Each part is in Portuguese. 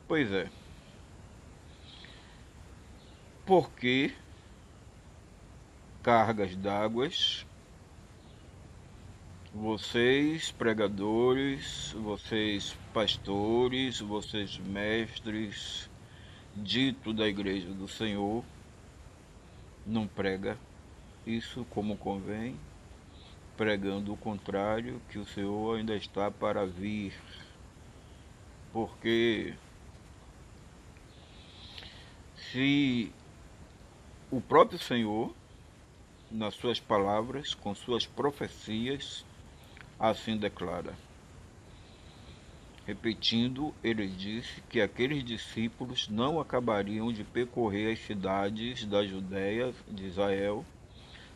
Pois é, porque cargas d'águas, vocês pregadores, vocês pastores, vocês mestres, dito da igreja do Senhor, não prega isso como convém, pregando o contrário, que o Senhor ainda está para vir. Porque se o próprio Senhor, nas suas palavras, com suas profecias, assim declara. Repetindo, ele disse que aqueles discípulos não acabariam de percorrer as cidades da Judéia, de Israel,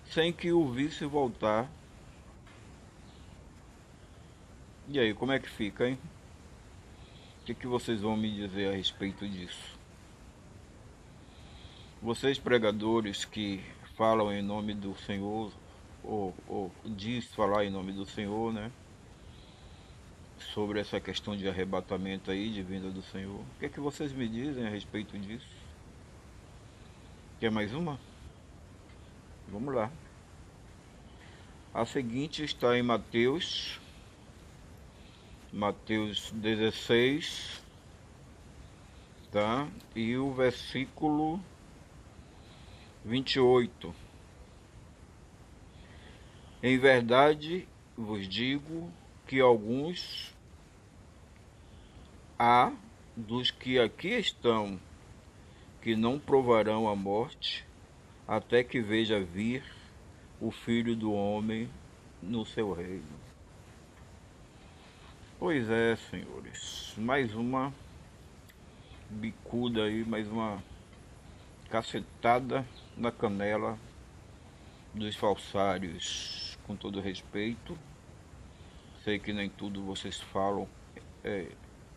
sem que o visse voltar. E aí, como é que fica, hein? O que vocês vão me dizer a respeito disso? Vocês pregadores que falam em nome do Senhor, ou diz falar em nome do Senhor, né? Sobre essa questão de arrebatamento aí, de vinda do Senhor. O que vocês me dizem a respeito disso? Quer mais uma? Vamos lá. A seguinte está em Mateus 16, tá? E o versículo 28. Em verdade vos digo que alguns há dos que aqui estão que não provarão a morte até que veja vir o Filho do Homem no seu reino. Pois é, senhores, mais uma bicuda aí, mais uma cacetada na canela dos falsários. Com todo respeito, sei que nem tudo vocês falam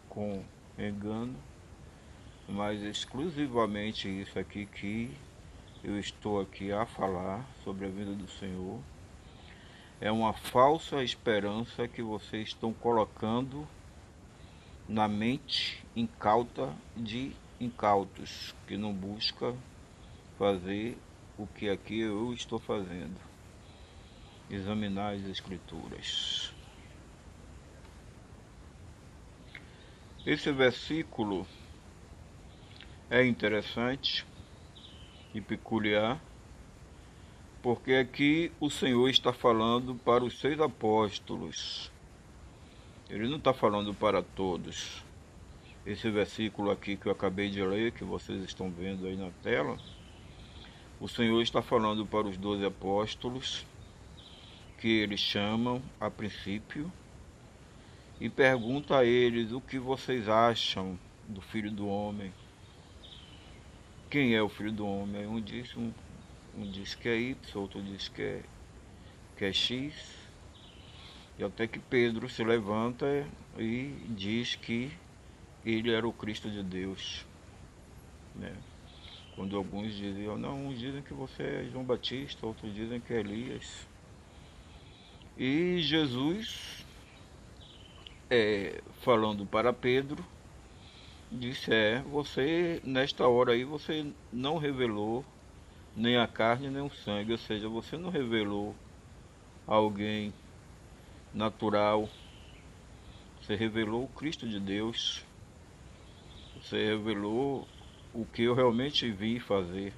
com engano, mas exclusivamente isso aqui que eu estou aqui a falar sobre a vida do Senhor é uma falsa esperança que vocês estão colocando na mente incauta de incautos, que não busca fazer o que aqui eu estou fazendo, examinar as escrituras. Esse versículo é interessante e peculiar, porque aqui o Senhor está falando para os 6 apóstolos. Ele não está falando para todos. Esse versículo aqui que eu acabei de ler, que vocês estão vendo aí na tela, o Senhor está falando para os 12 apóstolos, que eles chamam a princípio, e pergunta a eles o que vocês acham do Filho do Homem. Quem é o Filho do Homem? Um diz que é Y, outro diz que é X. E até que Pedro se levanta e diz que ele era o Cristo de Deus, né? Quando alguns diziam, não, uns dizem que você é João Batista, outros dizem que é Elias. E Jesus, falando para Pedro, disse, você nesta hora aí você não revelou nem a carne nem o sangue, ou seja, você não revelou a alguém natural, você revelou o Cristo de Deus, você revelou o que eu realmente vim fazer.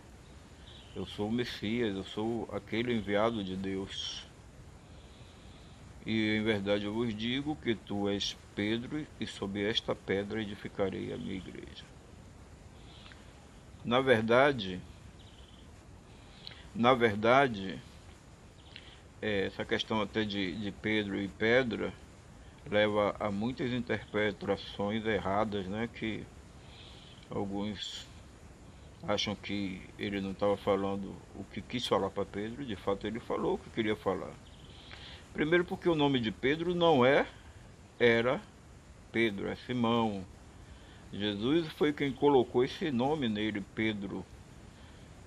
Eu sou o Messias, eu sou aquele enviado de Deus. E em verdade eu vos digo que tu és Pedro, e sobre esta pedra edificarei a minha igreja. Na verdade, na verdade, essa questão até de Pedro e pedra leva a muitas interpretações erradas, né? Que alguns acham que ele não estava falando o que quis falar para Pedro, de fato ele falou o que queria falar. Primeiro porque o nome de Pedro não era Pedro, é Simão. Jesus foi quem colocou esse nome nele, Pedro,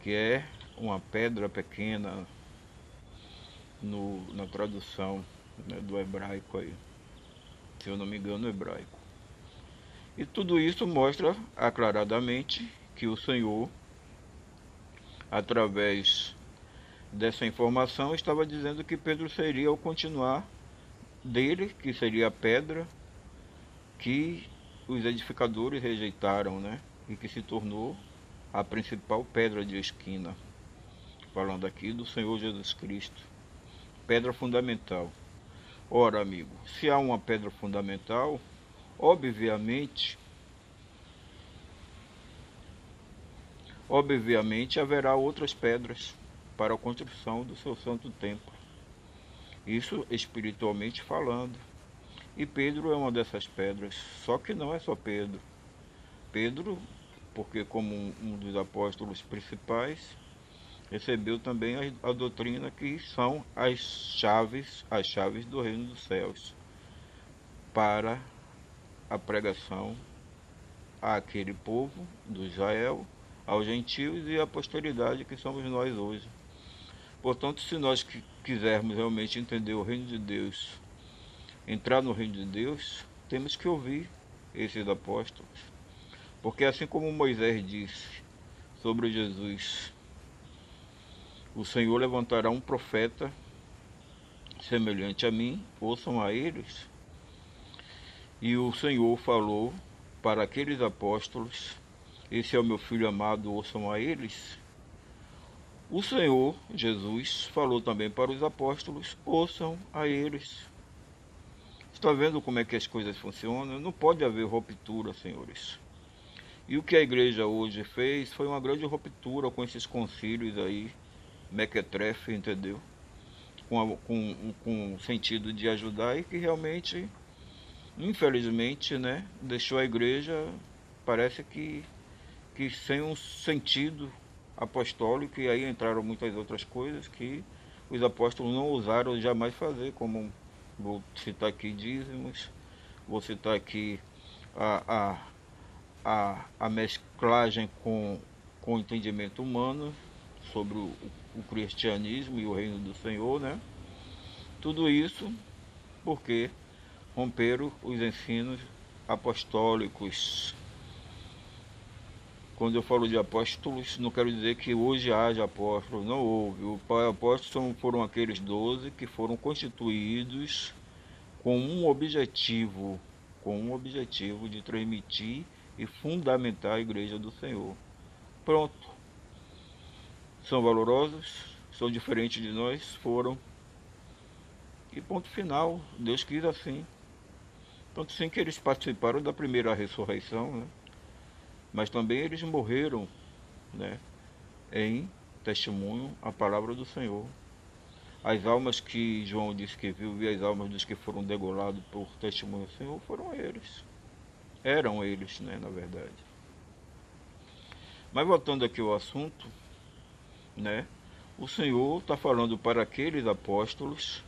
que é uma pedra pequena na tradução, né, do hebraico aí, se eu não me engano, hebraico. E tudo isso mostra aclaradamente que o Senhor, através dessa informação, estava dizendo que Pedro seria o continuar dele, que seria a pedra que os edificadores rejeitaram, né? E que se tornou a principal pedra de esquina. Falando aqui do Senhor Jesus Cristo. Pedra fundamental. Ora, amigo, se há uma pedra fundamental, obviamente haverá outras pedras para a construção do seu santo templo. Isso espiritualmente falando. E Pedro é uma dessas pedras. Só que não é só Pedro. Pedro, porque como um dos apóstolos principais, recebeu também a doutrina que são as chaves do reino dos céus para a pregação àquele povo do Israel, aos gentios e à posteridade que somos nós hoje. Portanto, se nós quisermos realmente entender o reino de Deus, entrar no reino de Deus, temos que ouvir esses apóstolos. Porque assim como Moisés disse sobre Jesus, o Senhor levantará um profeta semelhante a mim, ouçam a eles. E o Senhor falou para aqueles apóstolos, esse é o meu filho amado, ouçam a eles. O Senhor, Jesus, falou também para os apóstolos, ouçam a eles. Está vendo como é que as coisas funcionam? Não pode haver ruptura, senhores. E o que a igreja hoje fez foi uma grande ruptura com esses concílios aí, mequetrefe, entendeu? Com o sentido de ajudar e que realmente, infelizmente, né, deixou a igreja, parece que sem um sentido apostólico, e aí entraram muitas outras coisas que os apóstolos não ousaram jamais fazer, como vou citar aqui dízimos, vou citar aqui a mesclagem com o entendimento humano sobre o cristianismo e o reino do Senhor, né? Tudo isso porque romperam os ensinos apostólicos. Quando eu falo de apóstolos, não quero dizer que hoje haja apóstolos, não houve. Os apóstolos foram aqueles 12 que foram constituídos com um objetivo de transmitir e fundamentar a igreja do Senhor. Pronto. São valorosos, são diferentes de nós, foram. E ponto final, Deus quis assim. Tanto sim que eles participaram da primeira ressurreição, né? Mas também eles morreram, né, em testemunho à palavra do Senhor. As almas que João disse que viu e as almas dos que foram degolados por testemunho do Senhor foram eles. Eram eles, né, na verdade. Mas voltando aqui ao assunto, né, o Senhor está falando para aqueles apóstolos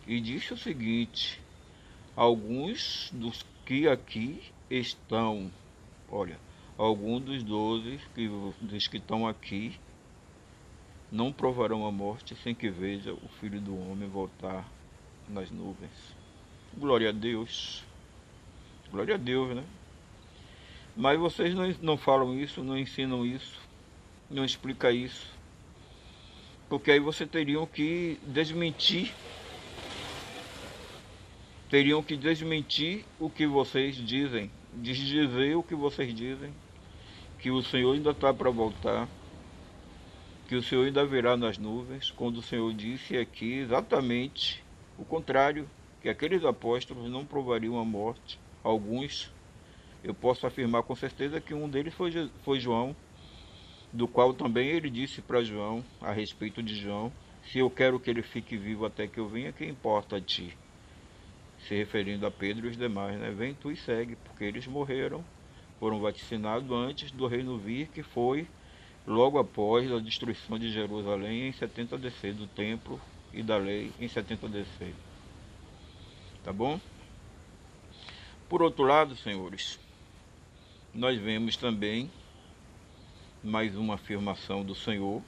e disse o seguinte: alguns dos que aqui estão, olha, alguns dos 12 dos que estão aqui não provarão a morte sem que veja o Filho do Homem voltar nas nuvens. Glória a Deus. Glória a Deus, né? Mas vocês não falam isso, não ensinam isso, não explicam isso. Porque aí você teriam que desmentir o que vocês dizem, desdizer o que vocês dizem, que o Senhor ainda está para voltar, que o Senhor ainda virá nas nuvens, quando o Senhor disse aqui exatamente o contrário, que aqueles apóstolos não provariam a morte. Alguns, eu posso afirmar com certeza que um deles foi João, do qual também ele disse para João, a respeito de João, se eu quero que ele fique vivo até que eu venha, que importa a ti? Se referindo a Pedro e os demais, né? Vem tu e segue, porque eles morreram, foram vaticinados antes do reino vir, que foi logo após a destruição de Jerusalém em 70 DC, do templo e da lei em 70 DC. Tá bom? Por outro lado, senhores, nós vemos também mais uma afirmação do Senhor.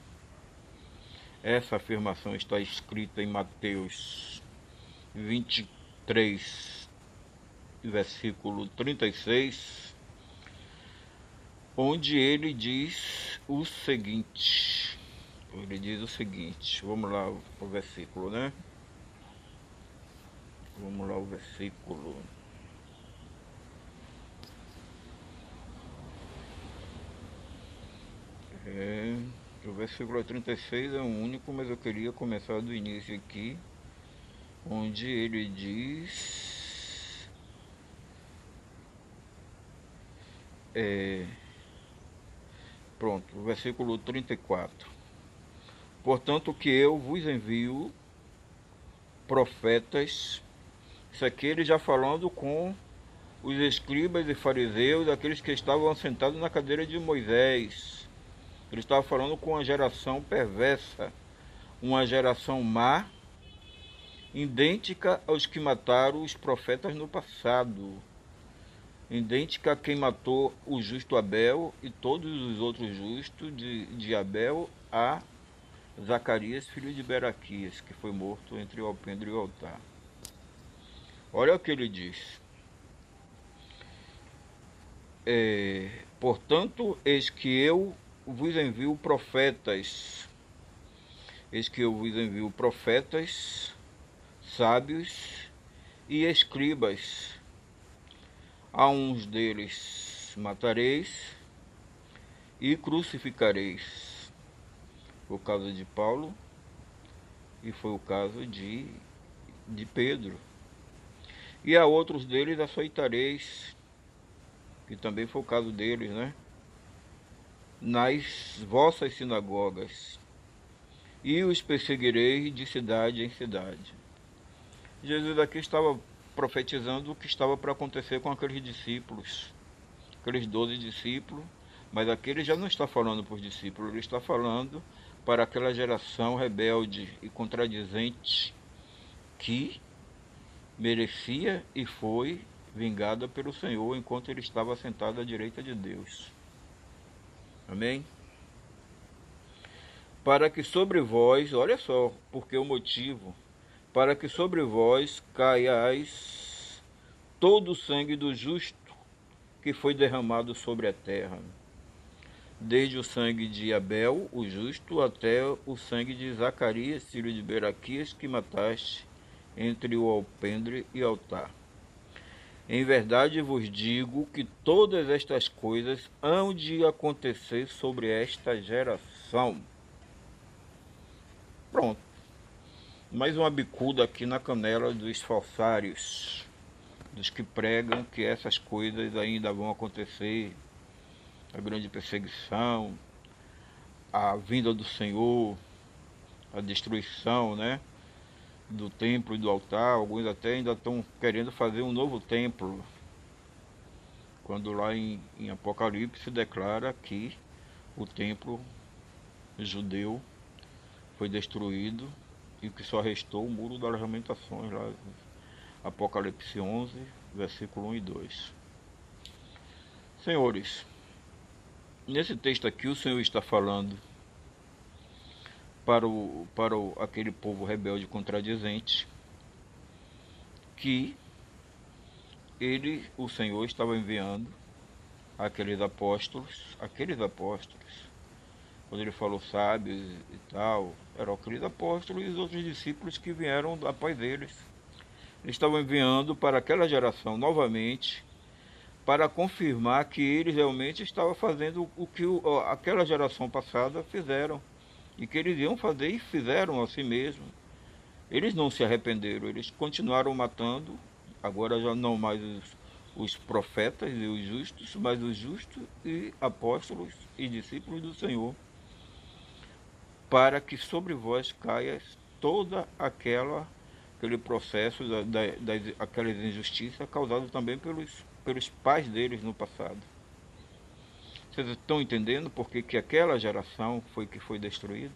Essa afirmação está escrita em Mateus 23, versículo 36, onde ele diz o seguinte. Vamos lá o versículo, né? Vamos lá o versículo. O versículo 36 é o único, mas eu queria começar do início aqui, onde ele diz... Pronto, o versículo 34. Portanto, que eu vos envio profetas. Isso aqui ele já falando com os escribas e fariseus, aqueles que estavam sentados na cadeira de Moisés. Ele estava falando com uma geração perversa, uma geração má, idêntica aos que mataram os profetas no passado, idêntica a quem matou o justo Abel e todos os outros justos de Abel, a Zacarias, filho de Beraquias, que foi morto entre o alpendre e o altar. Olha o que ele diz. Portanto, eis que eu vos envio profetas. Eis que eu vos envio profetas, sábios e escribas. A uns deles matareis e crucificareis. Foi o caso de Paulo e foi o caso de Pedro. E a outros deles açoitareis, que também foi o caso deles, né? Nas vossas sinagogas, e os perseguireis de cidade em cidade. Jesus aqui estava profetizando o que estava para acontecer com aqueles discípulos, aqueles 12 discípulos, mas aqui ele já não está falando para os discípulos, ele está falando para aquela geração rebelde e contradizente que merecia e foi vingada pelo Senhor enquanto ele estava sentado à direita de Deus. Amém? Para que sobre vós, olha só, porque o motivo, para que sobre vós caiais todo o sangue do justo que foi derramado sobre a terra, desde o sangue de Abel, o justo, até o sangue de Zacarias, filho de Beraquias, que mataste entre o alpendre e o altar. Em verdade vos digo que todas estas coisas hão de acontecer sobre esta geração. Pronto. Mais uma bicuda aqui na canela dos falsários, dos que pregam que essas coisas ainda vão acontecer. A grande perseguição, a vinda do Senhor, a destruição, né, do templo e do altar. Alguns até ainda estão querendo fazer um novo templo, quando lá em Apocalipse declara que o templo judeu foi destruído e que só restou o muro das lamentações, lá Apocalipse 11, versículo 1 e 2. Senhores, nesse texto aqui o Senhor está falando para aquele povo rebelde contradizente que o Senhor estava enviando aqueles apóstolos, quando ele falou sábios e tal, eram aqueles apóstolos e os outros discípulos que vieram após eles. Eles estavam enviando para aquela geração novamente, para confirmar que eles realmente estavam fazendo o que aquela geração passada fizeram, e que eles iam fazer e fizeram a si mesmo. Eles não se arrependeram, eles continuaram matando, agora já não mais os profetas e os justos, mas os justos e apóstolos e discípulos do Senhor, para que sobre vós caia toda aquele processo aquelas injustiças causadas também pelos pais deles no passado. Vocês estão entendendo por que aquela geração foi destruída?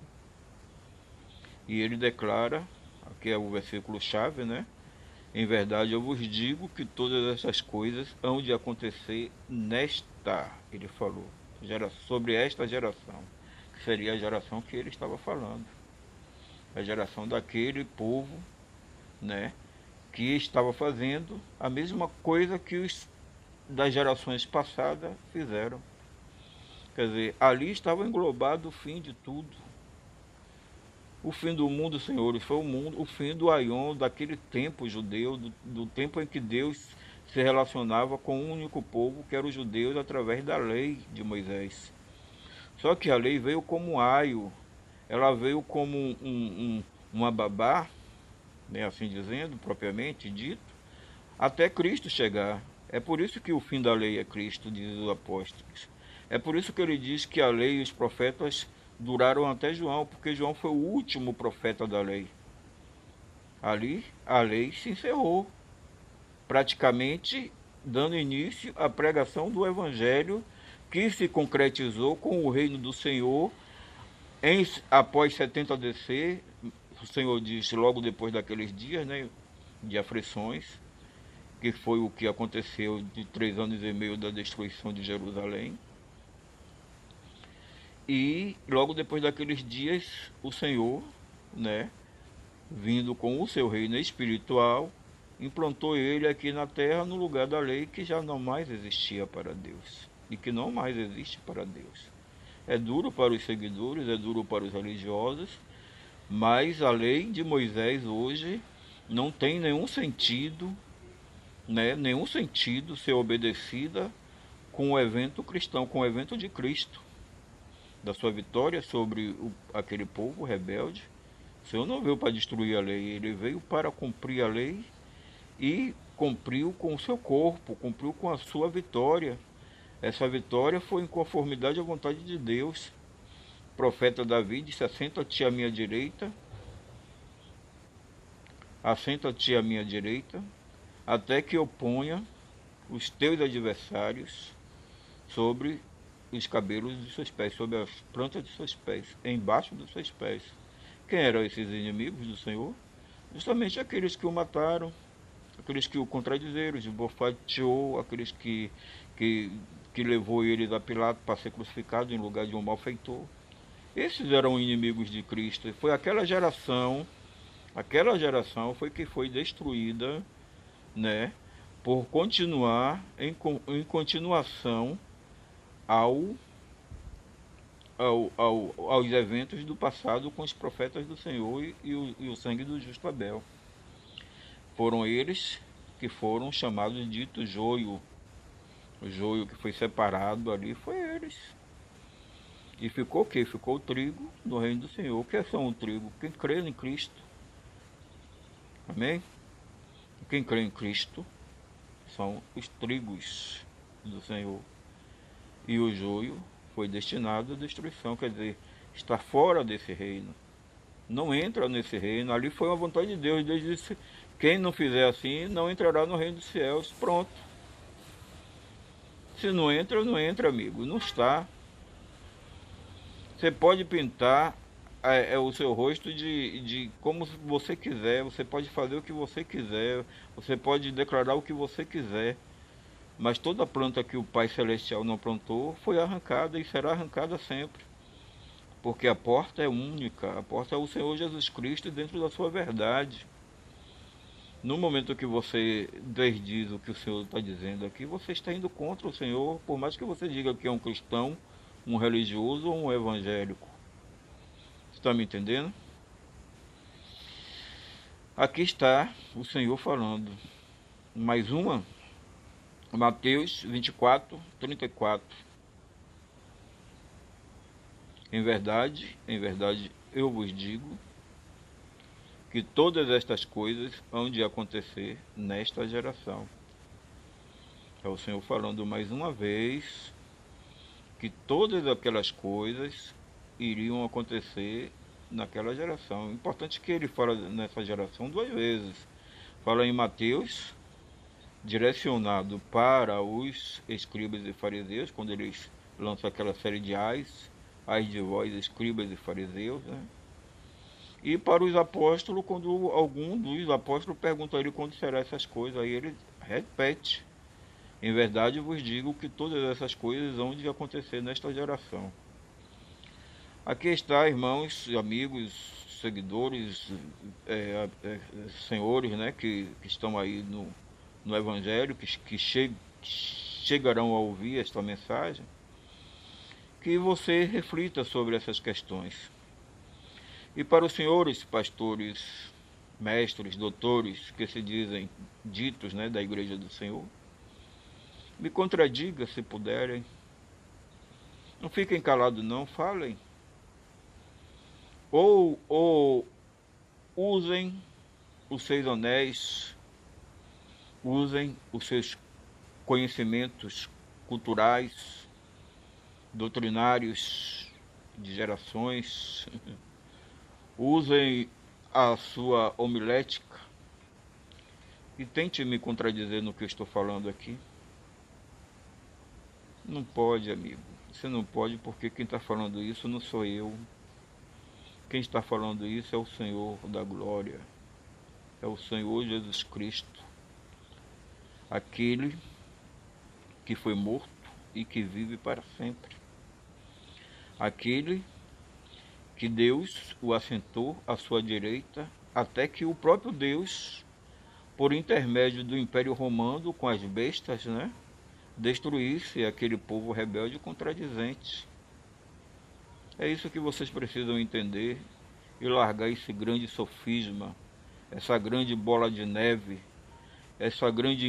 E ele declara, aqui é o versículo chave, né? Em verdade eu vos digo que todas essas coisas hão de acontecer ele falou, sobre esta geração, que seria a geração que ele estava falando. A geração daquele povo, né? que estava fazendo a mesma coisa que os das gerações passadas fizeram. Quer dizer, ali estava englobado o fim de tudo. O fim do mundo, senhores, foi o fim do Aion, daquele tempo judeu, do tempo em que Deus se relacionava com um único povo, que era os judeus, através da lei de Moisés. Só que a lei veio como um aio, ela veio como uma babá, né, assim dizendo, propriamente dito, até Cristo chegar. É por isso que o fim da lei é Cristo, diz os apóstolos. É por isso que ele diz que a lei e os profetas duraram até João, porque João foi o último profeta da lei. Ali a lei se encerrou, praticamente dando início à pregação do Evangelho, que se concretizou com o reino do Senhor após 70 DC. O Senhor diz logo depois daqueles dias, né, de aflições, que foi o que aconteceu de 3 anos e meio da destruição de Jerusalém. E logo depois daqueles dias, o Senhor, né, vindo com o seu reino espiritual, implantou ele aqui na terra no lugar da lei que já não mais existia para Deus e que não mais existe para Deus. É duro para os seguidores, é duro para os religiosos, mas a lei de Moisés hoje não tem nenhum sentido, né, nenhum sentido ser obedecida com o evento cristão, com o evento de Cristo, da sua vitória sobre aquele povo rebelde. O Senhor não veio para destruir a lei, ele veio para cumprir a lei e cumpriu com o seu corpo, cumpriu com a sua vitória. Essa vitória foi em conformidade à vontade de Deus. O profeta Davi disse: assenta-te à minha direita, assenta-te à minha direita, até que eu ponha os teus adversários sobre os cabelos dos seus pés, sobre as plantas dos seus pés, embaixo dos seus pés. Quem eram esses inimigos do Senhor? Justamente aqueles que o mataram, aqueles que o contradizeram, esbofeteou, aqueles que levou eles a Pilato para ser crucificado em lugar de um malfeitor. Esses eram inimigos de Cristo. Foi aquela geração foi que foi destruída, né, por continuar em continuação aos eventos do passado com os profetas do Senhor e o sangue do justo Abel. Foram eles que foram chamados dito joio. O joio que foi separado ali foi eles. E ficou o quê? Ficou o trigo no reino do Senhor. O que é só um trigo? Quem crê em Cristo. Amém? Quem crê em Cristo são os trigos do Senhor. E o joio foi destinado à destruição, quer dizer, está fora desse reino. Não entra nesse reino. Ali foi uma vontade de Deus. Deus disse: quem não fizer assim, não entrará no reino dos céus. Pronto. Se não entra, amigo. Não está. Você pode pintar o seu rosto de como você quiser. Você pode fazer o que você quiser. Você pode declarar o que você quiser. Mas toda planta que o Pai Celestial não plantou foi arrancada e será arrancada sempre. Porque a porta é única. A porta é o Senhor Jesus Cristo dentro da sua verdade. No momento que você desdiz o que o Senhor está dizendo aqui, você está indo contra o Senhor, por mais que você diga que é um cristão, um religioso ou um evangélico. Você está me entendendo? Aqui está o Senhor falando. Mais uma. Mateus 24, 34. Em verdade, eu vos digo que todas estas coisas hão de acontecer nesta geração. É o Senhor falando mais uma vez que todas aquelas coisas iriam acontecer naquela geração. Importante que ele fala nessa geração 2 vezes. Fala em Mateus, direcionado para os escribas e fariseus, quando eles lançam aquela série de ai de vós, escribas e fariseus, né? E para os apóstolos, quando algum dos apóstolos pergunta a ele quando serão essas coisas, aí ele repete: em verdade vos digo que todas essas coisas hão de acontecer nesta geração. Aqui está, irmãos, amigos, seguidores, senhores, né, que estão aí no Evangelho, que chegarão a ouvir esta mensagem, que você reflita sobre essas questões. E para os senhores pastores, mestres, doutores, que se dizem ditos, né, da Igreja do Senhor, me contradiga se puderem. Não fiquem calados não, falem. Ou usem os 6 anéis, usem os seus conhecimentos culturais, doutrinários de gerações, usem a sua homilética e tente me contradizer no que eu estou falando aqui. Não pode, amigo. Você não pode, porque quem está falando isso não sou eu. Quem está falando isso é o Senhor da glória. É o Senhor Jesus Cristo. Aquele que foi morto e que vive para sempre. Aquele que Deus o assentou à sua direita, até que o próprio Deus, por intermédio do Império Romano, com as bestas, né, destruísse aquele povo rebelde e contradizente. É isso que vocês precisam entender e largar esse grande sofisma, essa grande bola de neve, esse grande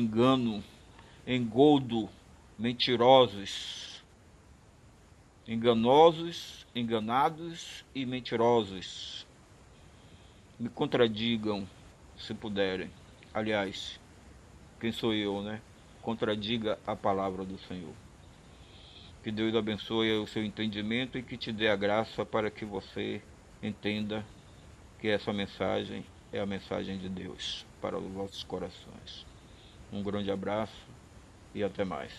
engodo, mentirosos, enganosos, enganados e mentirosos. Me contradigam, se puderem. Aliás, quem sou eu, né? Contradiga a palavra do Senhor. Que Deus abençoe o seu entendimento e que te dê a graça para que você entenda que essa mensagem é a mensagem de Deus para os vossos corações. Um grande abraço e até mais.